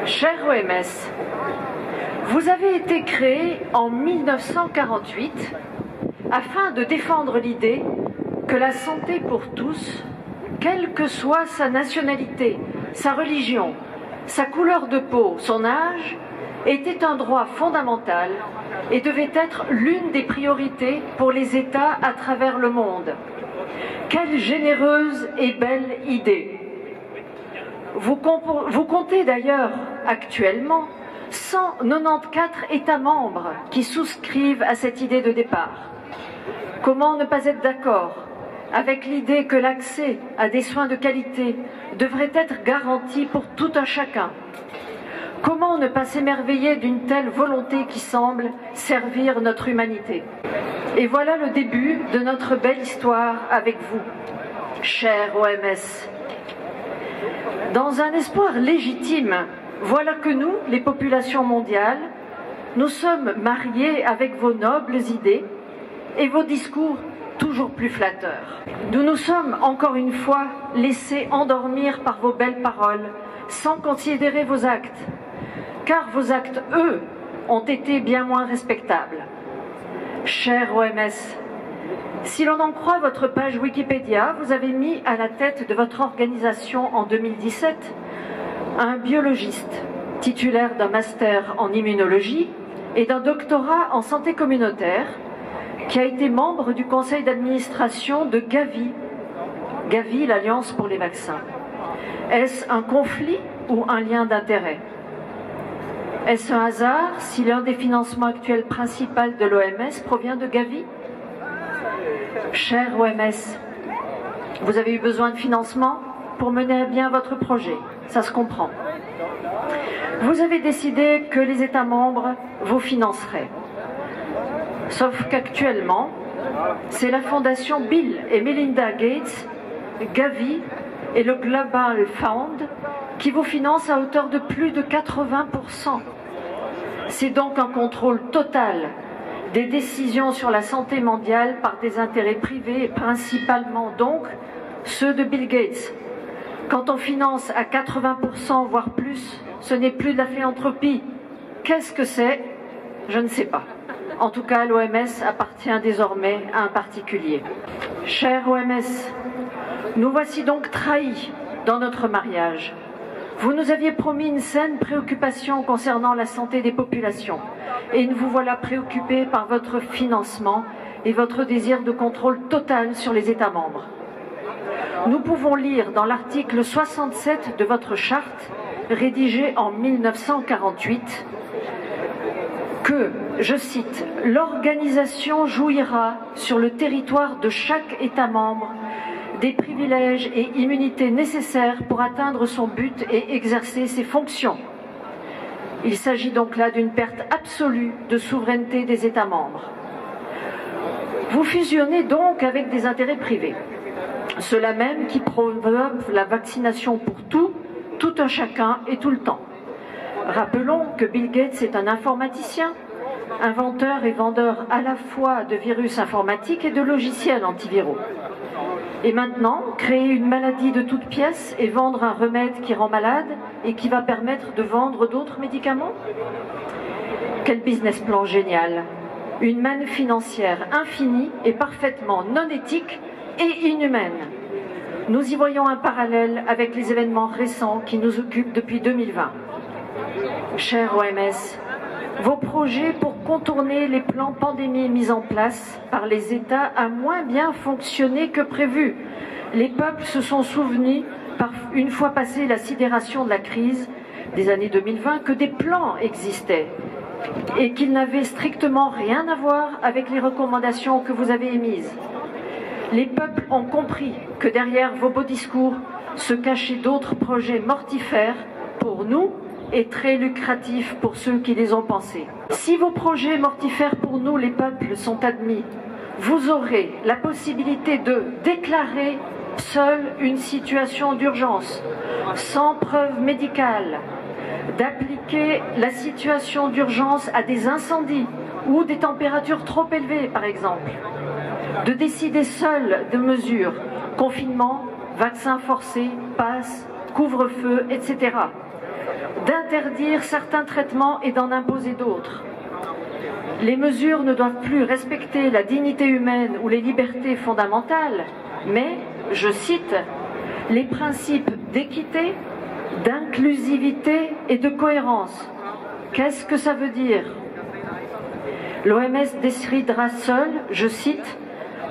Cher OMS, vous avez été créé en 1948 afin de défendre l'idée que la santé pour tous, quelle que soit sa nationalité, sa religion, sa couleur de peau, son âge, était un droit fondamental et devait être l'une des priorités pour les États à travers le monde. Quelle généreuse et belle idée! Vous comptez d'ailleurs actuellement 194 États membres qui souscrivent à cette idée de départ. Comment ne pas être d'accord avec l'idée que l'accès à des soins de qualité devrait être garanti pour tout un chacun? Comment ne pas s'émerveiller d'une telle volonté qui semble servir notre humanité? Et voilà le début de notre belle histoire avec vous, cher OMS. Dans un espoir légitime, voilà que nous, les populations mondiales, nous sommes mariés avec vos nobles idées et vos discours toujours plus flatteurs. Nous nous sommes encore une fois laissés endormir par vos belles paroles sans considérer vos actes, car vos actes, eux, ont été bien moins respectables. Cher OMS, si l'on en croit votre page Wikipédia, vous avez mis à la tête de votre organisation en 2017 un biologiste titulaire d'un master en immunologie et d'un doctorat en santé communautaire qui a été membre du conseil d'administration de Gavi, l'Alliance pour les vaccins. Est-ce un conflit ou un lien d'intérêt? Est-ce un hasard si l'un des financements actuels principaux de l'OMS provient de Gavi? Cher OMS, vous avez eu besoin de financement pour mener à bien votre projet, ça se comprend. Vous avez décidé que les États membres vous financeraient. Sauf qu'actuellement, c'est la fondation Bill et Melinda Gates, Gavi et le Global Fund qui vous financent à hauteur de plus de 80%. C'est donc un contrôle total des décisions sur la santé mondiale par des intérêts privés et principalement donc ceux de Bill Gates. Quand on finance à 80% voire plus, ce n'est plus de la philanthropie. Qu'est-ce que c'est? Je ne sais pas. En tout cas, l'OMS appartient désormais à un particulier. Cher OMS, nous voici donc trahis dans notre mariage. Vous nous aviez promis une saine préoccupation concernant la santé des populations et nous vous voilà préoccupés par votre financement et votre désir de contrôle total sur les États membres. Nous pouvons lire dans l'article 67 de votre charte, rédigée en 1948, que, je cite, « L'organisation jouira sur le territoire de chaque État membre des privilèges et immunités nécessaires pour atteindre son but et exercer ses fonctions. » Il s'agit donc là d'une perte absolue de souveraineté des États membres. Vous fusionnez donc avec des intérêts privés, ceux-là même qui promeuvent la vaccination pour tout un chacun et tout le temps. Rappelons que Bill Gates est un informaticien, inventeur et vendeur à la fois de virus informatiques et de logiciels antiviraux. Et maintenant, créer une maladie de toutes pièces et vendre un remède qui rend malade et qui va permettre de vendre d'autres médicaments? Quel business plan génial! Une manne financière infinie et parfaitement non éthique et inhumaine. Nous y voyons un parallèle avec les événements récents qui nous occupent depuis 2020. Cher OMS, vos projets pour contourner les plans pandémie mis en place par les États a moins bien fonctionné que prévu. Les peuples se sont souvenus, une fois passée la sidération de la crise des années 2020, que des plans existaient et qu'ils n'avaient strictement rien à voir avec les recommandations que vous avez émises. Les peuples ont compris que derrière vos beaux discours se cachaient d'autres projets mortifères pour nous et très lucratifs pour ceux qui les ont pensés. Si vos projets mortifères pour nous, les peuples, sont admis, vous aurez la possibilité de déclarer seule une situation d'urgence, sans preuve médicale, d'appliquer la situation d'urgence à des incendies ou des températures trop élevées, par exemple, de décider seul de mesures, confinement, vaccins forcés, passe, couvre-feu, etc., d'interdire certains traitements et d'en imposer d'autres. Les mesures ne doivent plus respecter la dignité humaine ou les libertés fondamentales, mais, je cite, les principes d'équité, d'inclusivité et de cohérence. Qu'est-ce que ça veut dire? L'OMS décidera seule, je cite,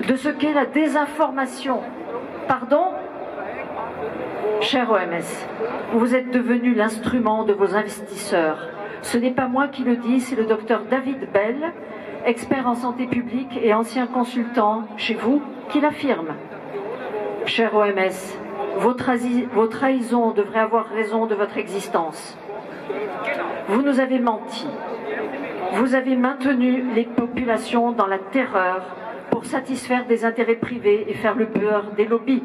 de ce qu'est la désinformation. Pardon? Cher OMS, vous êtes devenu l'instrument de vos investisseurs. Ce n'est pas moi qui le dis, c'est le docteur David Bell, expert en santé publique et ancien consultant chez vous, qui l'affirme. Cher OMS, vos trahisons devraient avoir raison de votre existence. Vous nous avez menti. Vous avez maintenu les populations dans la terreur pour satisfaire des intérêts privés et faire le beurre des lobbies.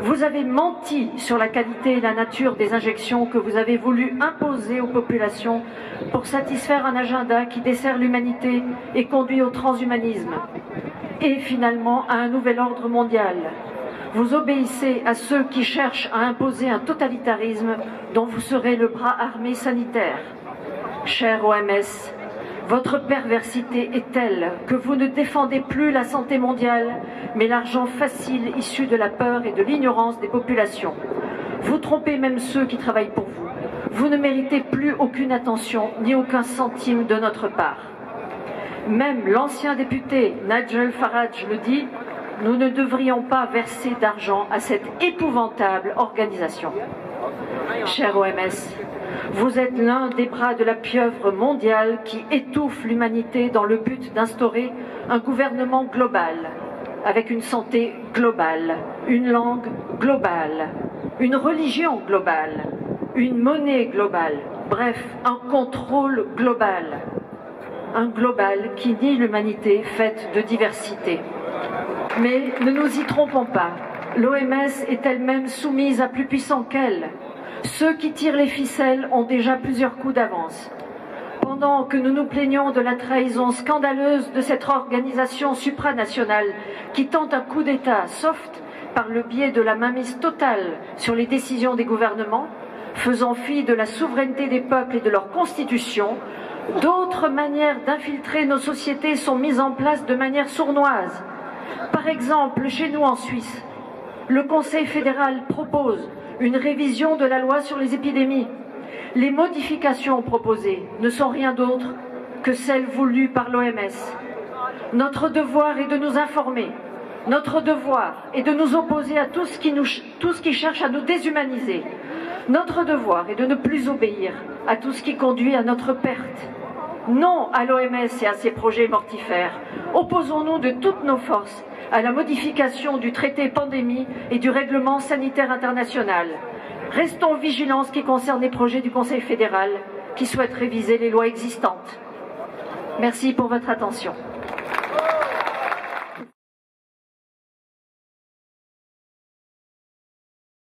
Vous avez menti sur la qualité et la nature des injections que vous avez voulu imposer aux populations pour satisfaire un agenda qui dessert l'humanité et conduit au transhumanisme. Et finalement à un nouvel ordre mondial. Vous obéissez à ceux qui cherchent à imposer un totalitarisme dont vous serez le bras armé sanitaire. Cher OMS, votre perversité est telle que vous ne défendez plus la santé mondiale, mais l'argent facile issu de la peur et de l'ignorance des populations. Vous trompez même ceux qui travaillent pour vous. Vous ne méritez plus aucune attention ni aucun centime de notre part. Même l'ancien député Nigel Farage le dit, nous ne devrions pas verser d'argent à cette épouvantable organisation. Cher OMS, vous êtes l'un des bras de la pieuvre mondiale qui étouffe l'humanité dans le but d'instaurer un gouvernement global, avec une santé globale, une langue globale, une religion globale, une monnaie globale, bref, un contrôle global. Un global qui nie l'humanité faite de diversité. Mais ne nous y trompons pas, l'OMS est elle-même soumise à plus puissant qu'elle. Ceux qui tirent les ficelles ont déjà plusieurs coups d'avance. Pendant que nous nous plaignons de la trahison scandaleuse de cette organisation supranationale qui tente un coup d'État soft par le biais de la mainmise totale sur les décisions des gouvernements, faisant fi de la souveraineté des peuples et de leur constitution, d'autres manières d'infiltrer nos sociétés sont mises en place de manière sournoise. Par exemple, chez nous en Suisse, le Conseil fédéral propose une révision de la loi sur les épidémies. Les modifications proposées ne sont rien d'autre que celles voulues par l'OMS. Notre devoir est de nous informer. Notre devoir est de nous opposer à tout ce qui cherche à nous déshumaniser. Notre devoir est de ne plus obéir à tout ce qui conduit à notre perte. Non à l'OMS et à ses projets mortifères. Opposons-nous de toutes nos forces à la modification du traité pandémie et du règlement sanitaire international. Restons vigilants en ce qui concerne les projets du Conseil fédéral qui souhaitent réviser les lois existantes. Merci pour votre attention.